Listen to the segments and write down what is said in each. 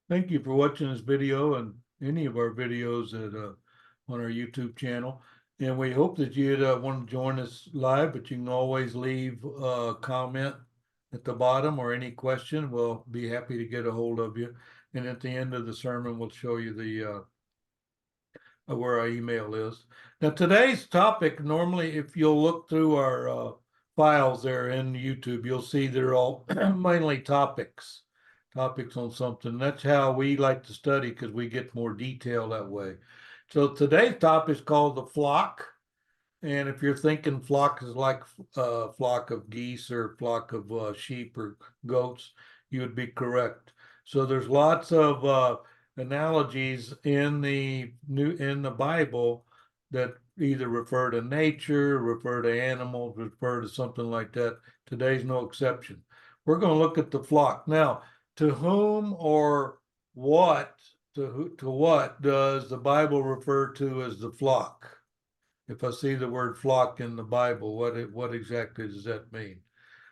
Thank you for watching this video and any of our videos on our YouTube channel. And we hope that you'd want to join us live, but you can always leave a comment at the bottom or any question. We'll be happy to get a hold of you. And at the end of the sermon, we'll show you the where our email is. Now, today's topic, normally, if you'll look through our files there in YouTube, you'll see they're all mainly topics on something. That's how we like to study because we get more detail that way. So today's topic is called the flock. And if you're thinking flock is like a flock of geese or flock of sheep or goats, you would be correct. So there's lots of analogies in the Bible that either refer to nature, refer to animals, refer to something like that. Today's no exception. We're going to look at the flock. Now, to whom or what what does the Bible refer to as the flock? If I see the word flock in the Bible, what exactly does that mean?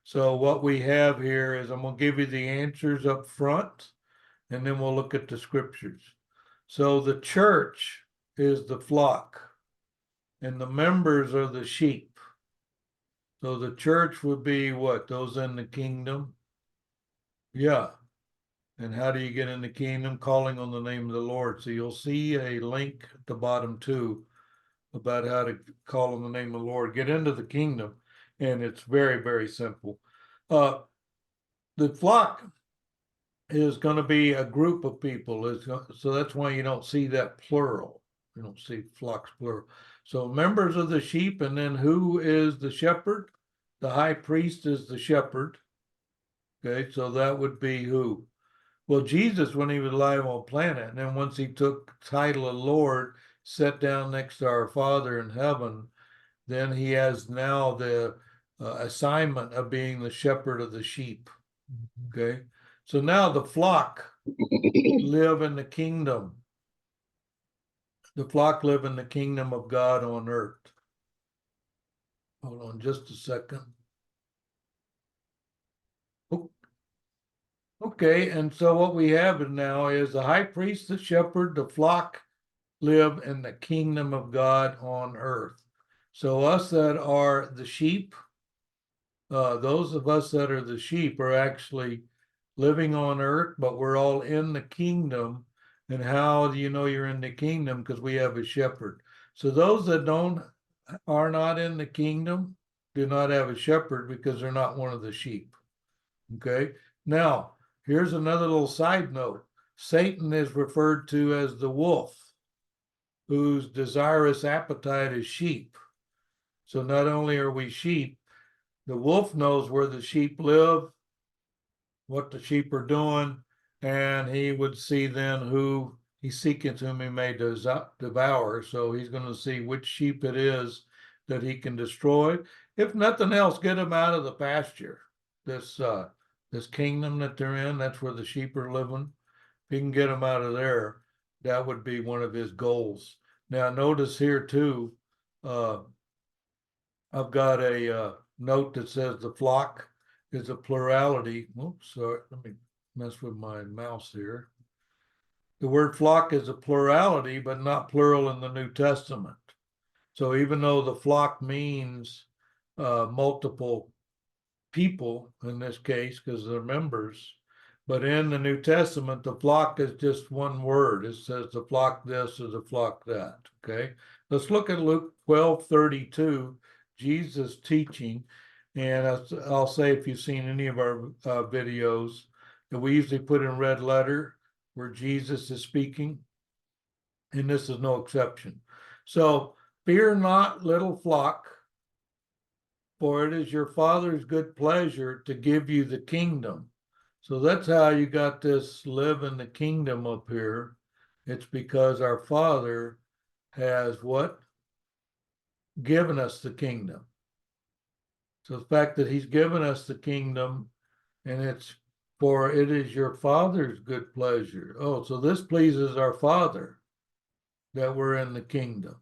So what we have here is I'm going to give you the answers up front, and then we'll look at the scriptures. So the church is the flock, and the members are the sheep. So the church would be what? Those in the kingdom? Yeah. And how do you get in the kingdom? Calling on the name of the Lord. So you'll see a link at the bottom too about how to call on the name of the Lord, get into the kingdom. And it's very, very simple. The flock is going to be a group of people. So that's why you don't see that plural. You don't see flocks plural. So members of the sheep, and then who is the shepherd? The high priest is the shepherd. Okay, so that would be who? Well, Jesus, when he was alive on planet, and then once he took title of Lord, sat down next to our Father in heaven, then he has now the assignment of being the shepherd of the sheep. Okay, so now the flock live in the kingdom. The flock live in the kingdom of God on earth. Hold on just a second. Okay, and so what we have now is the high priest, the shepherd, the flock live in the kingdom of God on earth. So us that are the sheep, those of us that are the sheep are actually living on earth, but we're all in the kingdom. And how do you know you're in the kingdom? Because we have a shepherd. So those that are not in the kingdom do not have a shepherd because they're not one of the sheep. Okay. Now, here's another little side note. Satan is referred to as the wolf, whose desirous appetite is sheep. So not only are we sheep, the wolf knows where the sheep live, what the sheep are doing, and he would see then who he seeketh whom he may devour. So he's going to see which sheep it is that he can destroy. If nothing else, get them out of the pasture. This kingdom that they're in, that's where the sheep are living. If he can get them out of there, that would be one of his goals. Now, notice here too, I've got a note that says the flock is a plurality. Oops, sorry, let me mess with my mouse here. The word flock is a plurality, but not plural in the New Testament. So even though the flock means multiple people in this case, because they're members, but in the New Testament, the flock is just one word. It says the flock this or the flock that. Okay, let's look at Luke 12:32, Jesus teaching. And I'll say, if you've seen any of our videos, that we usually put in red letter where Jesus is speaking, and this is no exception. So, fear not, little flock, for it is your Father's good pleasure to give you the kingdom. So that's how you got this live in the kingdom up here. It's because our Father has what? Given us the kingdom. So the fact that he's given us the kingdom, and it's for it is your Father's good pleasure. Oh, so this pleases our Father that we're in the kingdom.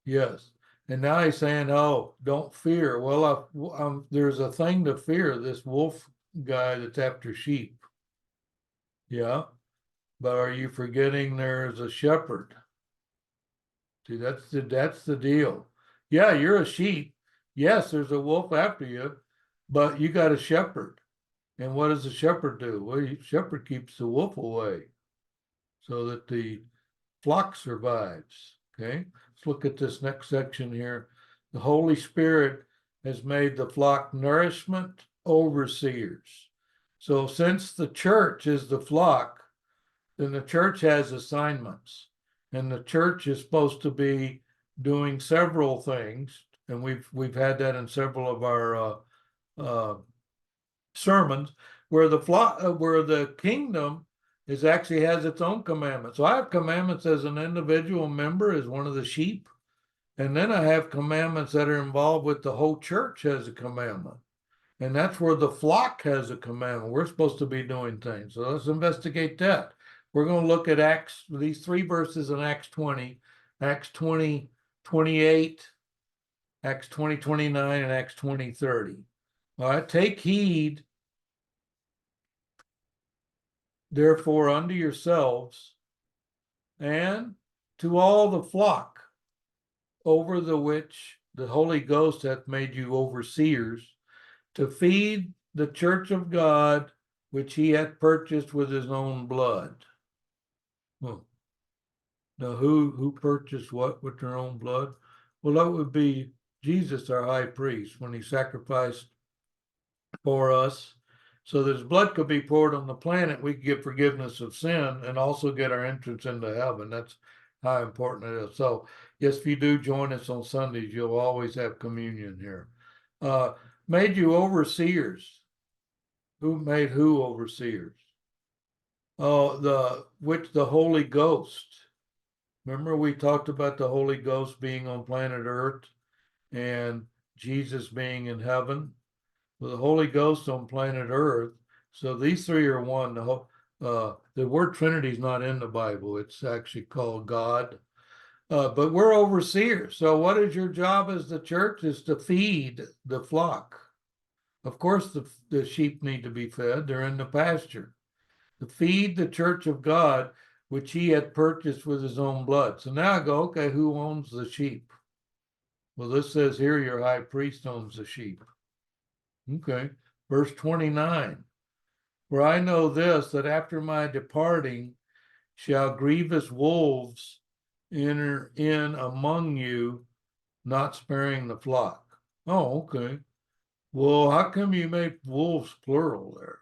Yes. And now he's saying, oh, don't fear. Well, there's a thing to fear, this wolf guy that's after sheep. Yeah. But are you forgetting there's a shepherd? See, that's the deal. Yeah, you're a sheep. Yes, there's a wolf after you, but you got a shepherd. And what does the shepherd do? Well, the shepherd keeps the wolf away so that the flock survives. Okay, let's look at this next section here. The Holy Spirit has made the flock nourishment overseers. So since the church is the flock, then the church has assignments, and the church is supposed to be doing several things, and we've had that in several of our sermons, where the flock, where the kingdom is actually has its own commandments. So I have commandments as an individual member, as one of the sheep, and then I have commandments that are involved with the whole church has a commandment. And that's where the flock has a commandment. We're supposed to be doing things. So let's investigate that. We're going to look at Acts, these 3 verses in Acts 20, Acts 20, 28, Acts 20, 29, and Acts 20, 30. All right, take heed, therefore, unto yourselves and to all the flock over the which the Holy Ghost hath made you overseers, to feed the church of God, which he hath purchased with his own blood. Well, now who purchased what with their own blood? Well, that would be Jesus, our high priest, when he sacrificed for us so that his blood could be poured on the planet. We could get forgiveness of sin and also get our entrance into heaven. That's how important it is. So yes, if you do join us on Sundays, you'll always have communion here. Made you overseers. Who made who overseers? Oh, the Holy Ghost. Remember we talked about the Holy Ghost being on planet Earth and Jesus being in heaven. Well, the Holy Ghost on planet Earth. So these 3 are one. The word Trinity is not in the Bible. It's actually called God. But we're overseers. So what is your job as the church? Is to feed the flock. Of course, the sheep need to be fed. They're in the pasture. To feed the church of God, which he had purchased with his own blood. So now I go, okay, who owns the sheep? Well, this says here your high priest owns the sheep. Okay, verse 29. For I know this, that after my departing shall grievous wolves enter in among you, not sparing the flock. Oh, okay. Well, how come you make wolves plural there?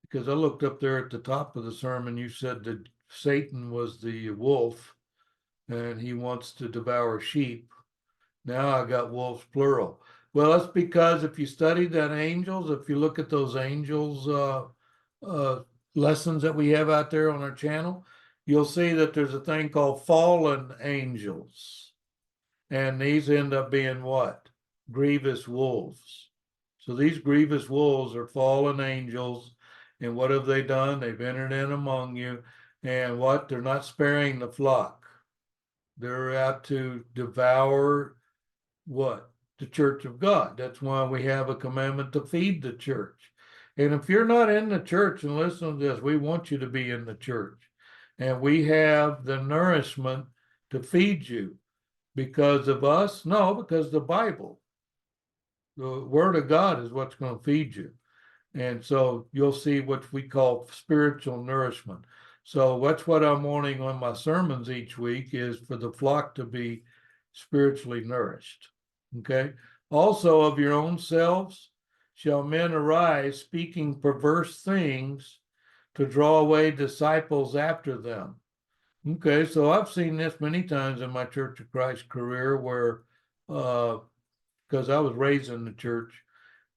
Because I looked up there at the top of the sermon, you said that Satan was the wolf and he wants to devour sheep. Now I got wolves plural. Well, that's because if you study that angels, if you look at those angels lessons that we have out there on our channel, you'll see that there's a thing called fallen angels. And these end up being what? Grievous wolves. So these grievous wolves are fallen angels. And what have they done? They've entered in among you. And what? They're not sparing the flock. They're out to devour what? The church of God. That's why we have a commandment to feed the church. And if you're not in the church, and listen to this, we want you to be in the church. And we have the nourishment to feed you. Because of us? No, because the Bible. The Word of God is what's going to feed you. And so you'll see what we call spiritual nourishment. So that's what I'm wanting on my sermons each week, is for the flock to be spiritually nourished. Okay. Also, of your own selves shall men arise, speaking perverse things to draw away disciples after them. Okay, so I've seen this many times in my Church of Christ career where, because I was raised in the church,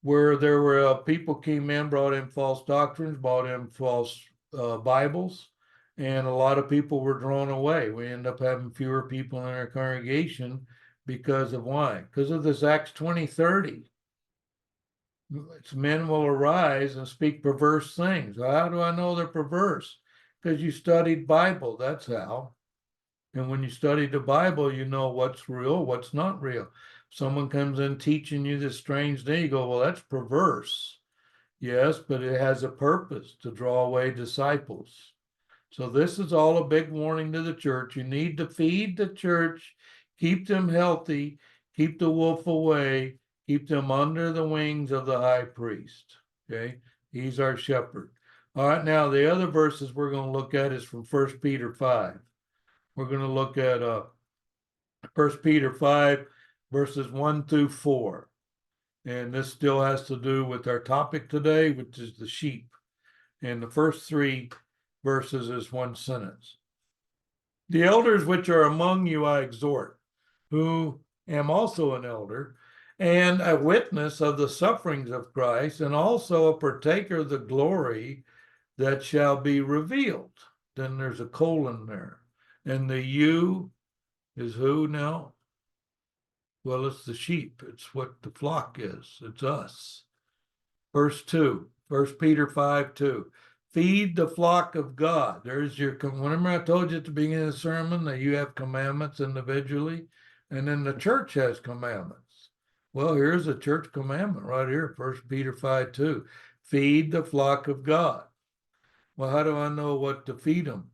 where there were people came in, brought in false doctrines, brought in false Bibles, and a lot of people were drawn away. We end up having fewer people in our congregation because of why? Because of this Acts 20:30. Men will arise and speak perverse things. How do I know they're perverse? Because you studied Bible, that's how. And when you study the Bible, you know what's real, what's not real. Someone comes in teaching you this strange thing, you go, well, that's perverse. Yes, but it has a purpose to draw away disciples. So this is all a big warning to the church. You need to feed the church, keep them healthy, keep the wolf away, keep them under the wings of the high priest. Okay, he's our shepherd. All right, now the other verses we're going to look at is from 1 Peter 5. We're going to look at 1 Peter 5, verses 1 through 4. And this still has to do with our topic today, which is the sheep. And the first 3 verses is one sentence. The elders which are among you I exhort, who am also an elder, and a witness of the sufferings of Christ, and also a partaker of the glory that shall be revealed. Then there's a colon there. And the you is who now? Well, it's the sheep. It's what the flock is. It's us. Verse 2, 1 Peter 5:2. Feed the flock of God. There's your, remember I told you at the beginning of the sermon that you have commandments individually, and then the church has commandments. Well, here's a church commandment right here, 1 Peter 5:2. Feed the flock of God. Well, how do I know what to feed them?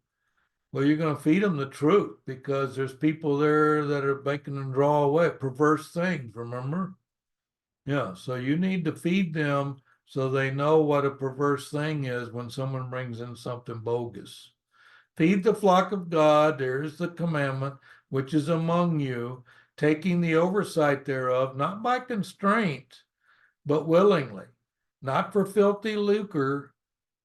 Well, you're going to feed them the truth, because there's people there that are making them draw away, perverse things, remember? Yeah, so you need to feed them so they know what a perverse thing is when someone brings in something bogus. Feed the flock of God, there's the commandment, which is among you, taking the oversight thereof, not by constraint, but willingly, not for filthy lucre,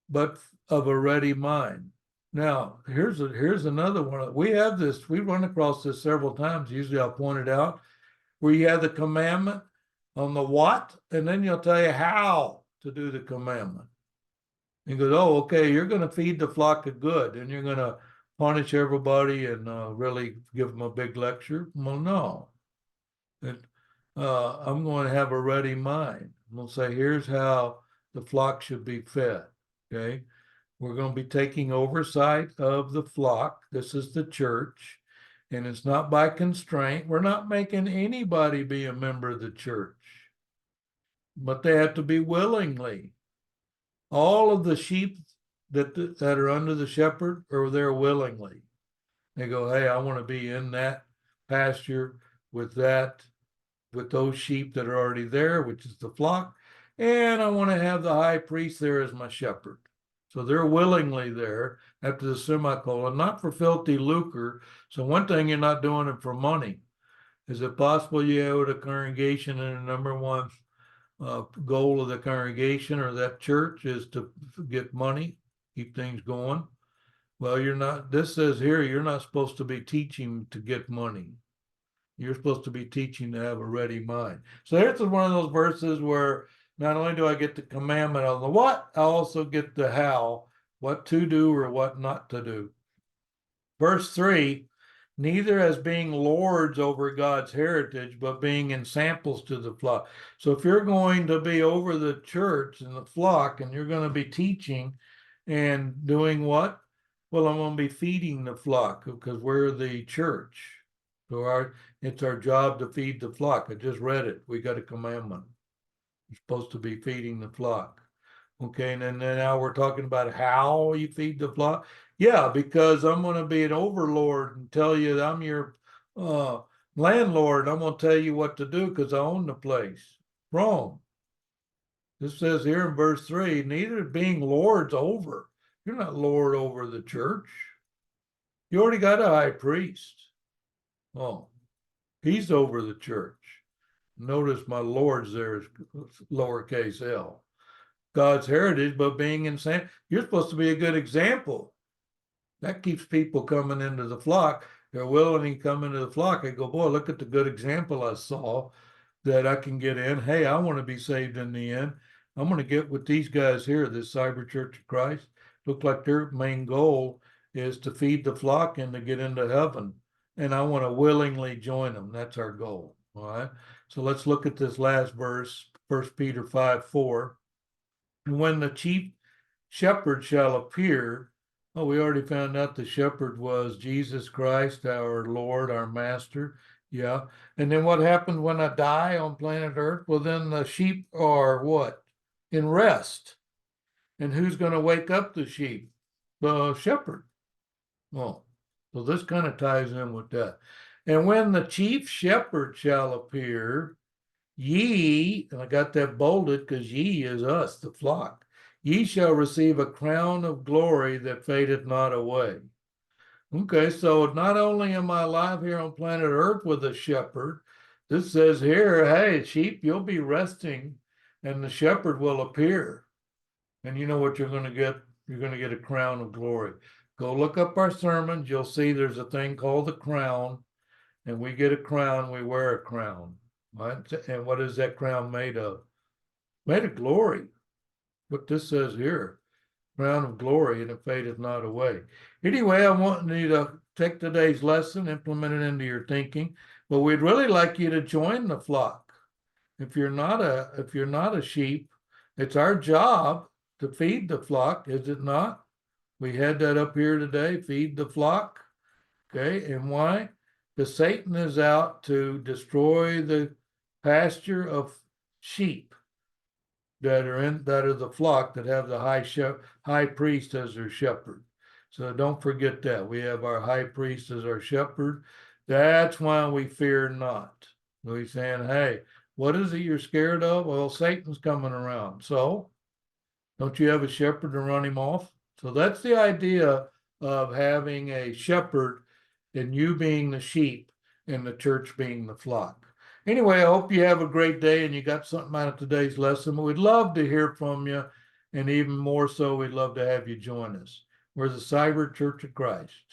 but of a ready mind. Now, here's another one. We have this, we run across this several times. Usually I'll point it out, where you have the commandment on the what, and then you'll tell you how to do the commandment. You go, oh, okay, you're going to feed the flock of good, and you're going to punish everybody and really give them a big lecture. Well, no. I'm going to have a ready mind. I'm going to say, here's how the flock should be fed. Okay. We're going to be taking oversight of the flock. This is the church, and it's not by constraint. We're not making anybody be a member of the church, but they have to be willingly. All of the sheep that are under the shepherd are there willingly. They go, hey, I want to be in that pasture with those sheep that are already there, which is the flock, and I want to have the high priest there as my shepherd. So they're willingly there after the semicolon, not for filthy lucre. So one thing, you're not doing it for money. Is it possible you have a congregation and the number one goal of the congregation or that church is to get money, keep things going? Well, you're not, this says here, you're not supposed to be teaching to get money. You're supposed to be teaching to have a ready mind. So here's one of those verses where not only do I get the commandment on the what, I also get the how, what to do or what not to do. Verse 3, neither as being lords over God's heritage, but being in samples to the flock. So if you're going to be over the church and the flock, and you're going to be teaching and doing what? Well, I'm going to be feeding the flock, because we're the church. So it's our job to feed the flock. I just read it. We got a commandment. You're supposed to be feeding the flock. Okay, and then now we're talking about how you feed the flock. Yeah, because I'm going to be an overlord and tell you that I'm your landlord. I'm going to tell you what to do because I own the place. Wrong. This says here in verse 3, neither being lords over. You're not lord over the church. You already got a high priest. Oh, he's over the church. Notice my lords there is lowercase l. God's heritage, but being insane. You're supposed to be a good example. That keeps people coming into the flock. They're willing to come into the flock. I go, boy, look at the good example I saw that I can get in. Hey, I want to be saved in the end. I'm going to get with these guys here, this Cyber Church of Christ. Look like their main goal is to feed the flock and to get into heaven. And I want to willingly join them. That's our goal. All right. So let's look at this last verse, 1 Peter 5:4. And when the chief shepherd shall appear, oh, we already found out the shepherd was Jesus Christ, our Lord, our Master. Yeah. And then what happened when I die on planet Earth? Well, then the sheep are what? In rest. And who's going to wake up the sheep? The shepherd. Oh, so this kind of ties in with that. And when the chief shepherd shall appear, ye, and I got that bolded because ye is us, the flock, ye shall receive a crown of glory that fadeth not away. Okay, so not only am I alive here on planet Earth with a shepherd, this says here, hey, sheep, you'll be resting and the shepherd will appear. And you know what you're going to get? You're going to get a crown of glory. Go look up our sermons. You'll see there's a thing called the crown, and we get a crown, we wear a crown. Right? And what is that crown made of? Made of glory. What this says here, crown of glory, and it fadeth not away. Anyway, I want you to take today's lesson, implement it into your thinking, but we'd really like you to join the flock. If you're not a sheep, it's our job to feed the flock, is it not? We had that up here today, feed the flock. Okay, and why? Because Satan is out to destroy the pasture of sheep that are the flock that have the high priest as their shepherd. So don't forget that. We have our high priest as our shepherd. That's why we fear not. We're saying, hey, what is it you're scared of? Well, Satan's coming around. So don't you have a shepherd to run him off? So that's the idea of having a shepherd and you being the sheep and the church being the flock. Anyway, I hope you have a great day and you got something out of today's lesson. We'd love to hear from you. And even more so, we'd love to have you join us. We're the Cyber Church of Christ.